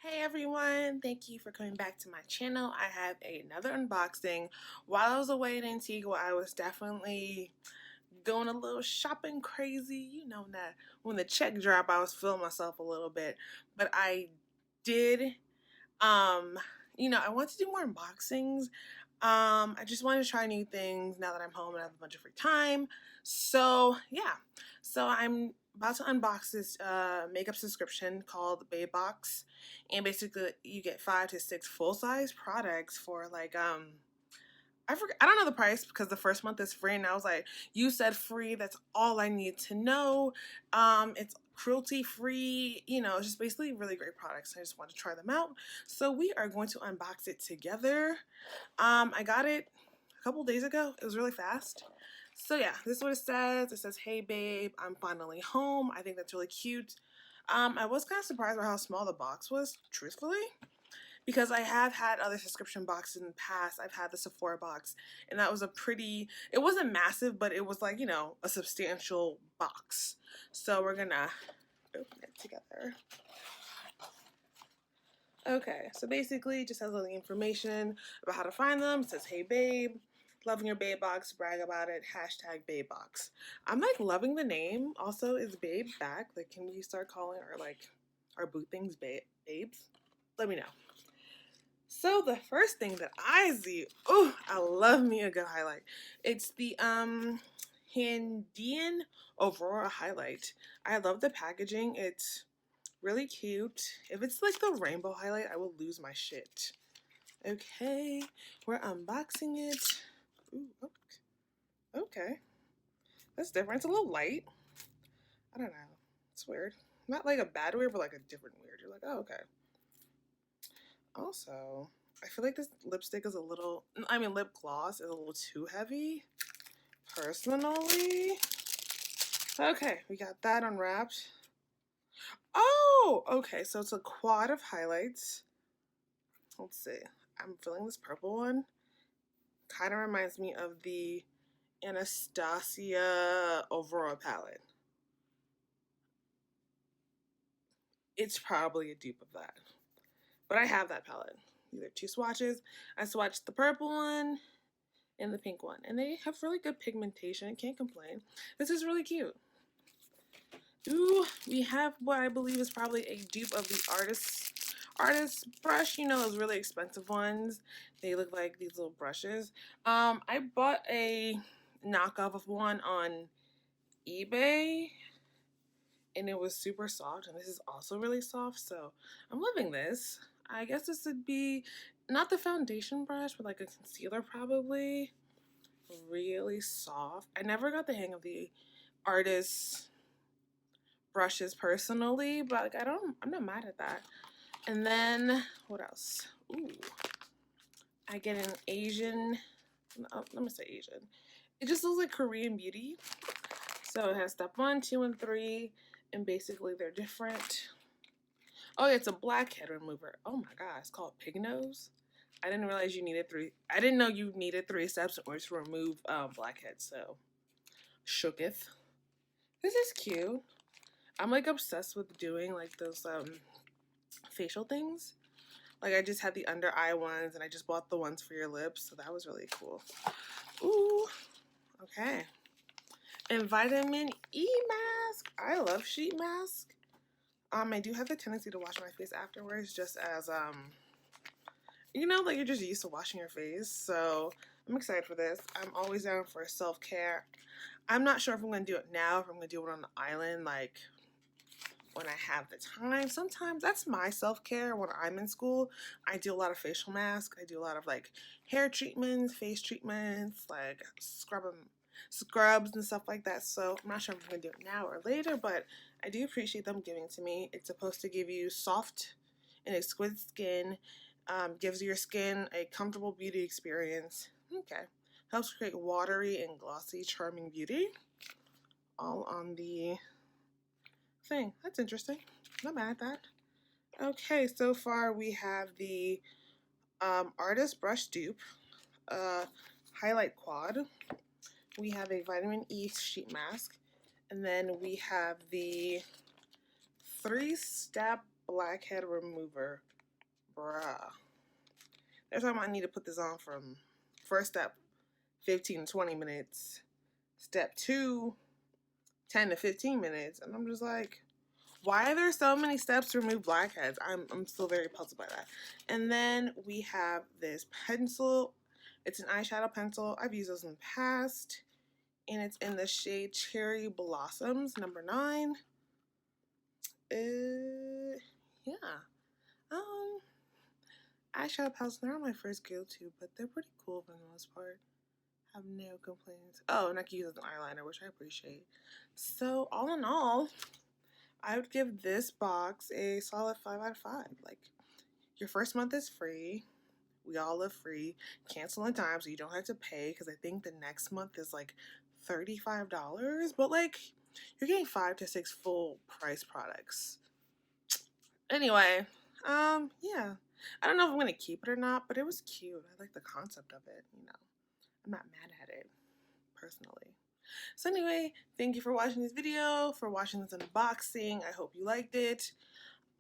Hey everyone, thank you for coming back to my channel. I have another unboxing. While I was away in Antigua, I was definitely going a little shopping crazy. You know that when the check dropped, I was feeling myself a little bit. But I did, um, I want to do more unboxings. I just wanted to try new things now that I'm home and I have a bunch of free time. So yeah, so I'm about to unbox this makeup subscription called BabeBox, and basically you get 5 to 6 full-size products for like I don't know the price because the first month is free, and I was like, you said free, that's all I need to know. It's cruelty free, it's just basically really great products. I just want to try them out. So we are going to unbox it together. I got it a couple days ago. It was really fast. So yeah, this is what it says. It says, "Hey babe, I'm finally home." I think that's really cute. I was kind of surprised by how small the box was, truthfully, because I have had other subscription boxes in the past. I've had the Sephora box, and that was it wasn't massive, but it was like, a substantial box. So we're gonna open it together. Okay, so basically it just has all the information about how to find them. It says, "Hey babe, loving your BabeBox, brag about it, hashtag BabeBox." I'm like loving the name. Also, is Babe back? Like, can we start calling our boot things babes? Let me know. So the first thing that I see, oh, I love me a good highlight. It's the Handian Aurora highlight. I love the packaging. It's really cute. If it's like the rainbow highlight, I will lose my shit. Okay, we're unboxing it. Ooh, okay. That's different. It's a little light. I don't know. It's weird. Not like a bad weird, but like a different weird. You're like, oh, okay. Also, I feel like this lipstick is lip gloss is a little too heavy, personally. Okay, we got that unwrapped. Oh, okay, so it's a quad of highlights. Let's see. I'm feeling this purple one. Kind of reminds me of the Anastasia Aurora palette. It's probably a dupe of that. But I have that palette. These are 2 swatches. I swatched the purple one and the pink one. And they have really good pigmentation. Can't complain. This is really cute. Ooh, we have what I believe is probably a dupe of the artist brush. You know, those really expensive ones. They look like these little brushes. I bought a knockoff of one on eBay, and it was super soft, and this is also really soft, so I'm loving this. I guess this would be not the foundation brush, but like a concealer probably. Really soft. I never got the hang of the artist brushes personally, but like I'm not mad at that. And then what else? Ooh, I get an Asian. No, let me say Asian. It just looks like Korean beauty. So it has step 1, 2, and 3, and basically they're different. Oh, it's a blackhead remover. Oh my god, it's called Pig Nose. I didn't realize you needed 3. I didn't know you needed 3 steps in order to remove blackheads. So shooketh. This is cute. I'm like obsessed with doing like those facial things. Like I just had the under eye ones, and I just bought the ones for your lips, so that was really cool. Ooh, okay. And vitamin E mask. I love sheet mask. I do have the tendency to wash my face afterwards, just as like you're just used to washing your face. So I'm excited for this. I'm always down for self-care. I'm not sure if I'm gonna do it now, if I'm gonna do it on the island, like when I have the time. Sometimes that's my self-care when I'm in school. I do a lot of facial masks. I do a lot of like hair treatments, face treatments, like scrubs and stuff like that. So I'm not sure if I'm gonna do it now or later, but I do appreciate them giving it to me. It's supposed to give you soft and exquisite skin, gives your skin a comfortable beauty experience. Okay. Helps create watery and glossy, charming beauty. All on the thing. That's interesting. Not mad at that. Okay, so far we have the Artist Brush Dupe, Highlight Quad. We have a Vitamin E Sheet Mask. And then we have the 3-step Blackhead Remover bruh. Every time I need to put this on from first step, 15 to 20 minutes. Step 2, 10 to 15 minutes. And I'm just like, why are there so many steps to remove blackheads? I'm still very puzzled by that. And then we have this pencil. It's an eyeshadow pencil. I've used those in the past. And it's in the shade Cherry Blossoms, number 9. Yeah. Eyeshadow pencils, they're not my first go-to, but they're pretty cool for the most part. I have no complaints. Oh, and I can use it as an eyeliner, which I appreciate. So, all in all, I would give this box a solid 5 out of 5. Like, your first month is free. We all live free. Cancel in time so you don't have to pay, because I think the next month is like $35. But, like, you're getting 5 to 6 full price products. Anyway, yeah. I don't know if I'm going to keep it or not, but it was cute. I like the concept of it, you know. I'm not mad at it, personally. So anyway, thank you for watching this video, for watching this unboxing. I hope you liked it.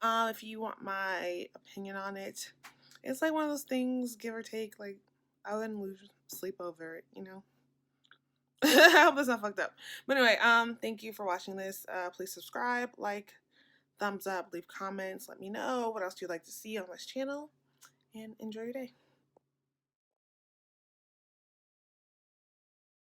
If you want my opinion on it, it's like one of those things, give or take, like, I wouldn't lose sleep over it, you know. I hope that's not fucked up. But anyway, thank you for watching this. Please subscribe, like, thumbs up, leave comments, let me know what else you'd like to see on this channel, and enjoy your day.